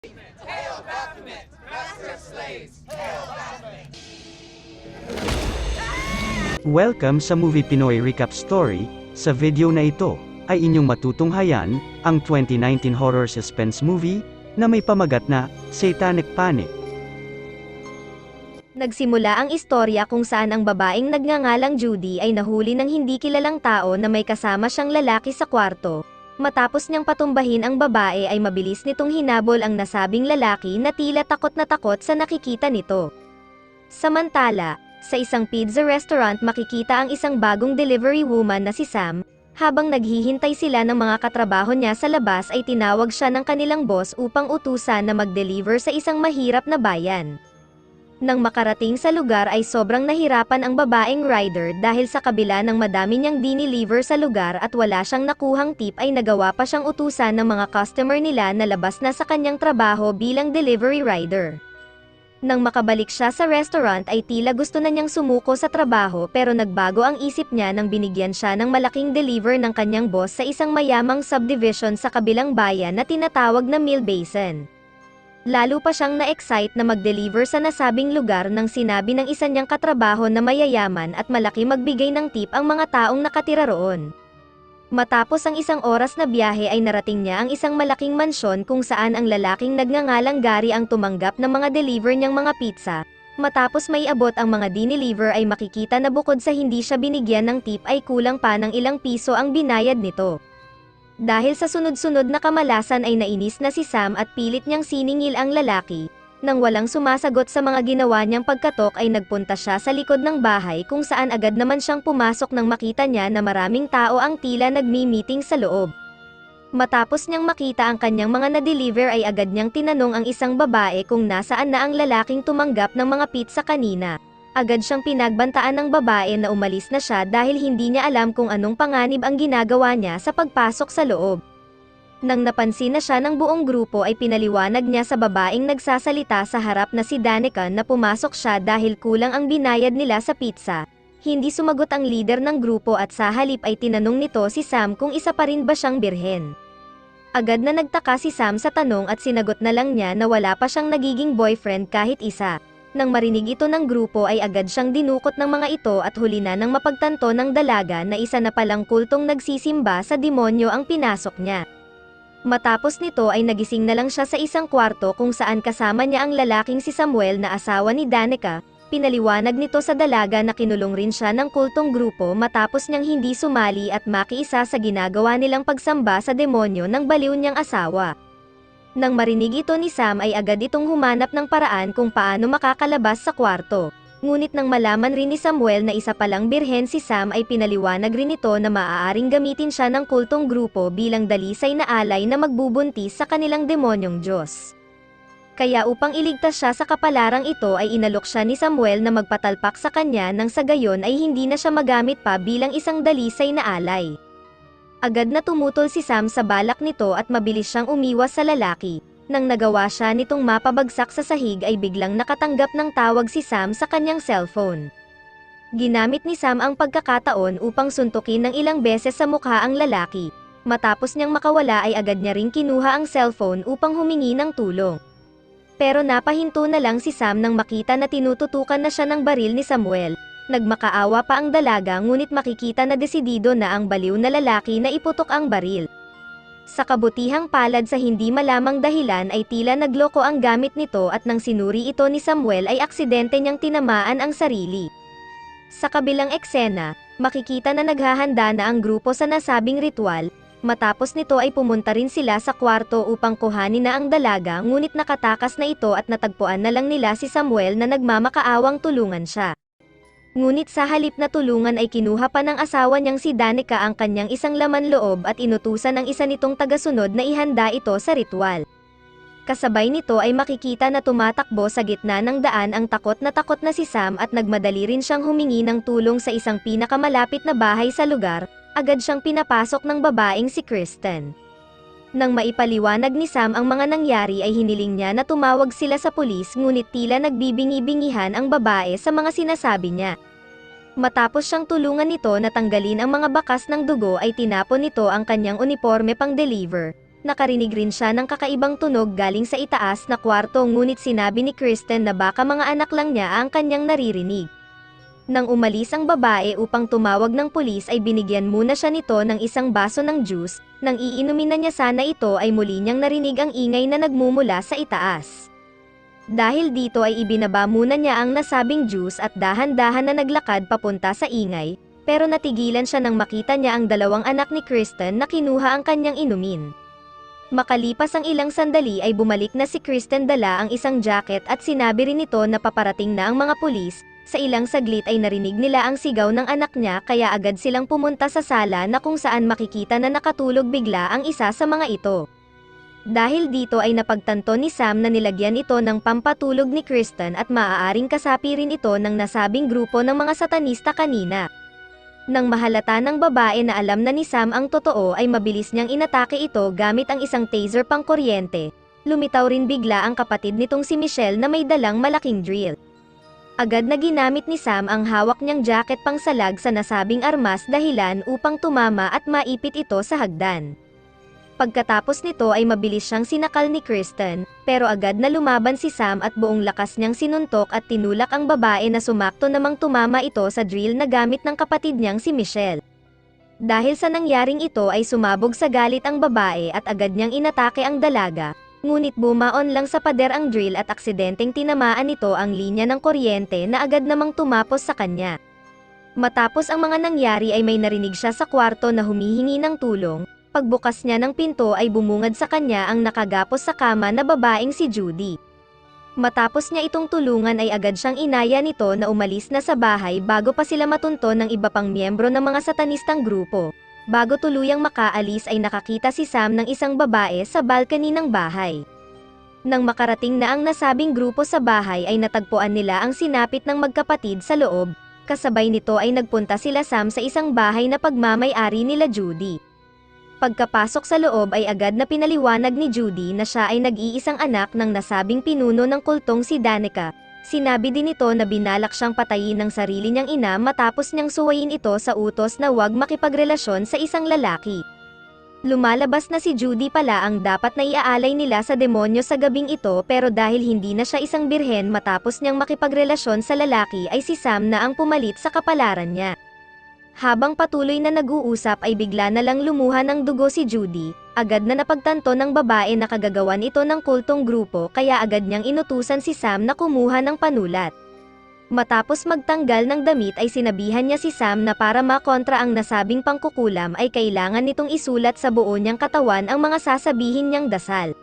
Hail Baphomet, master of slaves! Hail Baphomet! Welcome sa Movie Pinoy Recap Story. Sa video na ito, ay inyong matutunghayan, ang 2019 horror suspense movie, na may pamagat na, Satanic Panic. Nagsimula ang istorya kung saan ang babaeng nagngangalang Judy ay nahuli ng hindi kilalang tao na may kasama siyang lalaki sa kwarto. Matapos niyang patumbahin ang babae ay mabilis nitong hinabol ang nasabing lalaki na tila takot na takot sa nakikita nito. Samantala, sa isang pizza restaurant makikita ang isang bagong delivery woman na si Sam. Habang naghihintay sila ng mga katrabaho niya sa labas ay tinawag siya ng kanilang boss upang utusan na mag-deliver sa isang mahirap na bayan. Nang makarating sa lugar ay sobrang nahirapan ang babaeng rider dahil sa kabila ng madami niyang dineliver sa lugar at wala siyang nakuhang tip ay nagawa pa siyang utusan ng mga customer nila na labas na sa kanyang trabaho bilang delivery rider. Nang makabalik siya sa restaurant ay tila gusto na niyang sumuko sa trabaho pero nagbago ang isip niya nang binigyan siya ng malaking deliver ng kanyang boss sa isang mayamang subdivision sa kabilang bayan na tinatawag na Mill Basin. Lalo pa siyang na-excite na mag-deliver sa nasabing lugar nang sinabi ng isa niyang katrabaho na mayayaman at malaki magbigay ng tip ang mga taong nakatira roon. Matapos ang isang oras na biyahe ay narating niya ang isang malaking mansyon kung saan ang lalaking nagngangalang Gary ang tumanggap ng mga deliver niyang mga pizza. Matapos may abot ang mga dineliver ay makikita na bukod sa hindi siya binigyan ng tip ay kulang pa ng ilang piso ang binayad nito. Dahil sa sunod-sunod na kamalasan ay nainis na si Sam at pilit niyang siningil ang lalaki. Nang walang sumasagot sa mga ginawa niyang pagkatok ay nagpunta siya sa likod ng bahay kung saan agad naman siyang pumasok nang makita niya na maraming tao ang tila nagmi-meeting sa loob. Matapos niyang makita ang kanyang mga na-deliver ay agad niyang tinanong ang isang babae kung nasaan na ang lalaking tumanggap ng mga pizza kanina. Agad siyang pinagbantaan ng babae na umalis na siya dahil hindi niya alam kung anong panganib ang ginagawa niya sa pagpasok sa loob. Nang napansin na siya ng buong grupo ay pinaliwanag niya sa babaeng nagsasalita sa harap na si Danica na pumasok siya dahil kulang ang binayad nila sa pizza. Hindi sumagot ang leader ng grupo at sa halip ay tinanong nito si Sam kung isa pa rin ba siyang birhen. Agad na nagtaka si Sam sa tanong at sinagot na lang niya na wala pa siyang nagiging boyfriend kahit isa. Nang marinig ito ng grupo ay agad siyang dinukot ng mga ito at huli na nang mapagtanto ng dalaga na isa na palang kultong nagsisimba sa demonyo ang pinasok niya. Matapos nito ay nagising na lang siya sa isang kwarto kung saan kasama niya ang lalaking si Samuel na asawa ni Danica. Pinaliwanag nito sa dalaga na kinulong rin siya ng kultong grupo matapos niyang hindi sumali at makiisa sa ginagawa nilang pagsamba sa demonyo ng baliw niyang asawa. Nang marinig ito ni Sam ay agad itong humanap ng paraan kung paano makakalabas sa kwarto. Ngunit nang malaman rin ni Samuel na isa palang birhen si Sam ay pinaliwanag rin ito na maaaring gamitin siya ng kultong grupo bilang dalisay na alay na magbubuntis sa kanilang demonyong Diyos. Kaya upang iligtas siya sa kapalarang ito ay inalok siya ni Samuel na magpatalpak sa kanya nang sa gayon ay hindi na siya magamit pa bilang isang dalisay na alay. Agad na tumutol si Sam sa balak nito at mabilis siyang umiwas sa lalaki. Nang nagawa siya nitong mapabagsak sa sahig ay biglang nakatanggap ng tawag si Sam sa kanyang cellphone. Ginamit ni Sam ang pagkakataon upang suntukin ng ilang beses sa mukha ang lalaki. Matapos niyang makawala ay agad niya ring kinuha ang cellphone upang humingi ng tulong. Pero napahinto na lang si Sam nang makita na tinututukan na siya ng baril ni Samuel. Nagmakaawa pa ang dalaga ngunit makikita na desidido na ang baliw na lalaki na iputok ang baril. Sa kabutihang palad sa hindi malamang dahilan ay tila nagloko ang gamit nito at nang sinuri ito ni Samuel ay aksidente niyang tinamaan ang sarili. Sa kabilang eksena, makikita na naghahanda na ang grupo sa nasabing ritual. Matapos nito ay pumunta rin sila sa kwarto upang kuhanin na ang dalaga ngunit nakatakas na ito at natagpuan na lang nila si Samuel na nagmamakaawang tulungan siya. Ngunit sa halip na tulungan ay kinuha pa ng asawa niyang si Danica ang kanyang isang laman loob at inutusan ng isa nitong tagasunod na ihanda ito sa ritual. Kasabay nito ay makikita na tumatakbo sa gitna ng daan ang takot na si Sam at nagmadali rin siyang humingi ng tulong sa isang pinakamalapit na bahay sa lugar. Agad siyang pinapasok ng babaeng si Kristen. Nang maipaliwanag ni Sam ang mga nangyari ay hiniling niya na tumawag sila sa pulis ngunit tila nagbibingi-bingihan ang babae sa mga sinasabi niya. Matapos siyang tulungan nito na tanggalin ang mga bakas ng dugo ay tinapon nito ang kanyang uniforme pang deliver. Nakarinig rin siya ng kakaibang tunog galing sa itaas na kwarto ngunit sinabi ni Kristen na baka mga anak lang niya ang kanyang naririnig. Nang umalis ang babae upang tumawag ng pulis ay binigyan muna siya nito ng isang baso ng juice, nang iinumin na niya sana ito ay muli niyang narinig ang ingay na nagmumula sa itaas. Dahil dito ay ibinaba muna niya ang nasabing juice at dahan-dahan na naglakad papunta sa ingay, pero natigilan siya nang makita niya ang dalawang anak ni Kristen na kinuha ang kanyang inumin. Makalipas ang ilang sandali ay bumalik na si Kristen dala ang isang jacket at sinabi rin nito na paparating na ang mga pulis. Sa ilang saglit ay narinig nila ang sigaw ng anak niya kaya agad silang pumunta sa sala na kung saan makikita na nakatulog bigla ang isa sa mga ito. Dahil dito ay napagtanto ni Sam na nilagyan ito ng pampatulog ni Kristen at maaaring kasapi rin ito ng nasabing grupo ng mga satanista kanina. Nang mahalata ng babae na alam na ni Sam ang totoo ay mabilis niyang inatake ito gamit ang isang taser pang kuryente. Lumitaw rin bigla ang kapatid nitong si Michelle na may dalang malaking drill. Agad na ginamit ni Sam ang hawak niyang jacket pang salag sa nasabing armas dahilan upang tumama at maipit ito sa hagdan. Pagkatapos nito ay mabilis siyang sinakal ni Kristen, pero agad na lumaban si Sam at buong lakas niyang sinuntok at tinulak ang babae na sumakto namang tumama ito sa drill na gamit ng kapatid niyang si Michelle. Dahil sa nangyaring ito ay sumabog sa galit ang babae at agad niyang inatake ang dalaga. Ngunit bumaon lang sa pader ang drill at aksidenteng tinamaan nito ang linya ng kuryente na agad namang tumapos sa kanya. Matapos ang mga nangyari ay may narinig siya sa kwarto na humihingi ng tulong. Pagbukas niya ng pinto ay bumungad sa kanya ang nakagapos sa kama na babaeng si Judy. Matapos niya itong tulungan ay agad siyang inaya nito na umalis na sa bahay bago pa sila matunton ng iba pang miyembro ng mga satanistang grupo. Bago tuluyang makaalis ay nakakita si Sam ng isang babae sa balcony ng bahay. Nang makarating na ang nasabing grupo sa bahay ay natagpuan nila ang sinapit ng magkapatid sa loob, kasabay nito ay nagpunta sila Sam sa isang bahay na pagmamay-ari nila Judy. Pagkapasok sa loob ay agad na pinaliwanag ni Judy na siya ay nag-iisang anak ng nasabing pinuno ng kultong si Danica. Sinabi din ito na binalak siyang patayin ng sarili niyang ina matapos niyang suwayin ito sa utos na huwag makipagrelasyon sa isang lalaki. Lumalabas na si Judy pala ang dapat na iaalay nila sa demonyo sa gabing ito pero dahil hindi na siya isang birhen matapos niyang makipagrelasyon sa lalaki ay si Sam na ang pumalit sa kapalaran niya. Habang patuloy na nag-uusap ay bigla na lang lumuha ng dugo si Judy, agad na napagtanto ng babae na kagagawan ito ng kultong grupo kaya agad niyang inutusan si Sam na kumuha ng panulat. Matapos magtanggal ng damit ay sinabihan niya si Sam na para makontra ang nasabing pangkukulam ay kailangan nitong isulat sa buo niyang katawan ang mga sasabihin niyang dasal.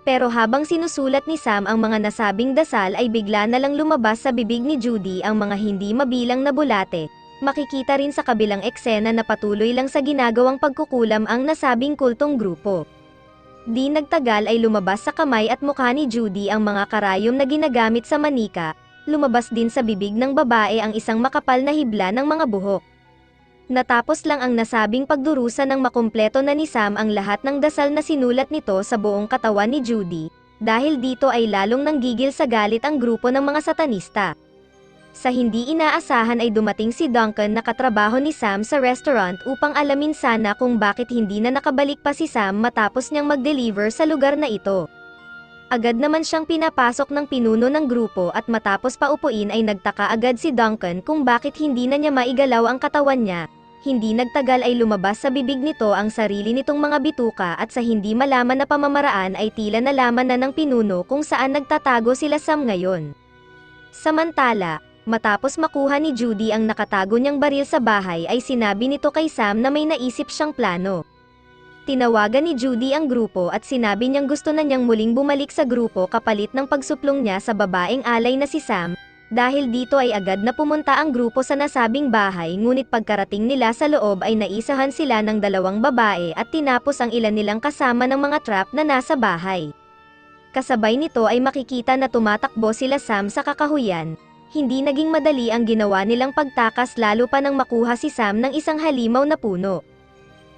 Pero habang sinusulat ni Sam ang mga nasabing dasal ay bigla na lang lumabas sa bibig ni Judy ang mga hindi mabilang na bulate. Makikita rin sa kabilang eksena na patuloy lang sa ginagawang pagkukulam ang nasabing kultong grupo. Di nagtagal ay lumabas sa kamay at mukha ni Judy ang mga karayom na ginagamit sa manika, lumabas din sa bibig ng babae ang isang makapal na hibla ng mga buhok. Natapos lang ang nasabing pagdurusa ng makumpleto na ni Sam ang lahat ng dasal na sinulat nito sa buong katawan ni Judy, dahil dito ay lalong nanggigil sa galit ang grupo ng mga satanista. Sa hindi inaasahan ay dumating si Duncan na katrabaho ni Sam sa restaurant upang alamin sana kung bakit hindi na nakabalik pa si Sam matapos niyang mag-deliver sa lugar na ito. Agad naman siyang pinapasok ng pinuno ng grupo at matapos paupuin ay nagtaka agad si Duncan kung bakit hindi na niya maigalaw ang katawan niya. Hindi nagtagal ay lumabas sa bibig nito ang sarili nitong mga bituka at sa hindi malaman na pamamaraan ay tila nalaman na ng pinuno kung saan nagtatago sila Sam ngayon. Samantala, matapos makuha ni Judy ang nakatago niyang baril sa bahay ay sinabi nito kay Sam na may naisip siyang plano. Tinawagan ni Judy ang grupo at sinabi niyang gusto na niyang muling bumalik sa grupo kapalit ng pagsuplong niya sa babaeng alay na si Sam. Dahil dito ay agad na pumunta ang grupo sa nasabing bahay ngunit pagkarating nila sa loob ay naisahan sila ng dalawang babae at tinapos ang ilan nilang kasama ng mga trap na nasa bahay. Kasabay nito ay makikita na tumatakbo sila Sam sa kakahuyan. Hindi naging madali ang ginawa nilang pagtakas lalo pa nang makuha si Sam ng isang halimaw na puno.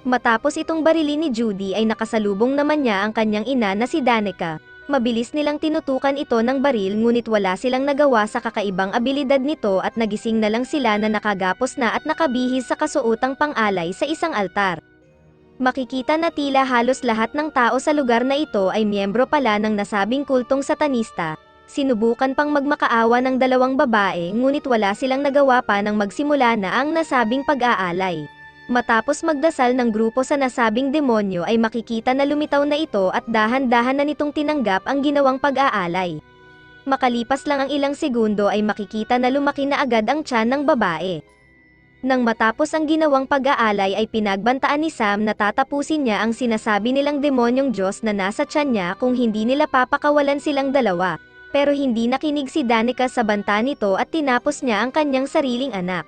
Matapos itong barilin ni Judy ay nakasalubong naman niya ang kanyang ina na si Danica. Mabilis nilang tinutukan ito ng baril ngunit wala silang nagawa sa kakaibang abilidad nito at nagising na lang sila na nakagapos na at nakabihis sa kasuotang pang-alay sa isang altar. Makikita na tila halos lahat ng tao sa lugar na ito ay miyembro pala ng nasabing kultong satanista. Sinubukan pang magmakaawa ng dalawang babae ngunit wala silang nagawa pa nang magsimula na ang nasabing pag-aalay. Matapos magdasal ng grupo sa nasabing demonyo ay makikita na lumitaw na ito at dahan-dahan na nitong tinanggap ang ginawang pag-aalay. Makalipas lang ang ilang segundo ay makikita na lumaki na agad ang tiyan ng babae. Nang matapos ang ginawang pag-aalay ay pinagbantaan ni Sam na tatapusin niya ang sinasabi nilang demonyong Diyos na nasa tiyan niya kung hindi nila papakawalan silang dalawa. Pero hindi nakinig si Danica sa banta nito at tinapos niya ang kanyang sariling anak.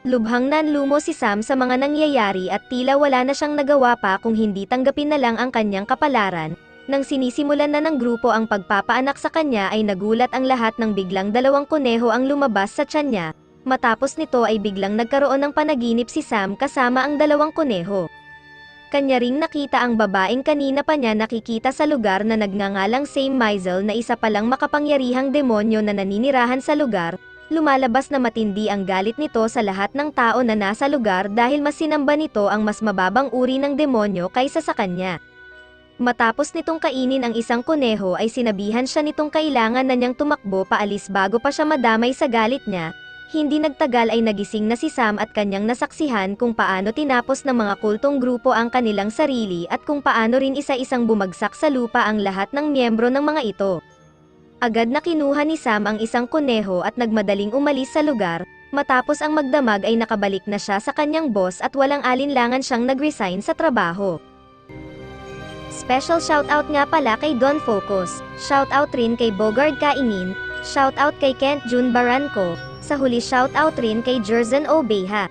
Lubhang nanlumo si Sam sa mga nangyayari at tila wala na siyang nagawa pa kung hindi tanggapin na lang ang kanyang kapalaran. Nang sinisimulan na ng grupo ang pagpapaanak sa kanya ay nagulat ang lahat nang biglang dalawang kuneho ang lumabas sa tiyan niya. Matapos nito ay biglang nagkaroon ng panaginip si Sam kasama ang dalawang kuneho. Kanya ring nakita ang babaeng kanina pa niya nakikita sa lugar na nagngangalang Saint Michael na isa palang makapangyarihang demonyo na naninirahan sa lugar. Lumalabas na matindi ang galit nito sa lahat ng tao na nasa lugar dahil mas sinamba nito ang mas mababang uri ng demonyo kaysa sa kanya. Matapos nitong kainin ang isang kuneho ay sinabihan siya nitong kailangan na niyang tumakbo paalis bago pa siya madamay sa galit niya. Hindi nagtagal ay nagising na si Sam at kanyang nasaksihan kung paano tinapos ng mga kultong grupo ang kanilang sarili at kung paano rin isa-isang bumagsak sa lupa ang lahat ng miyembro ng mga ito. Agad na kinuha ni Sam ang isang kuneho at nagmadaling umalis sa lugar. Matapos ang magdamag ay nakabalik na siya sa kanyang boss at walang alinlangan siyang nag-resign sa trabaho. Special shoutout nga pala kay Don Focus, shoutout rin kay Bogard Kaingin, shoutout kay Kent Jun Baranco, sa huli shoutout rin kay Jerzen Obeha.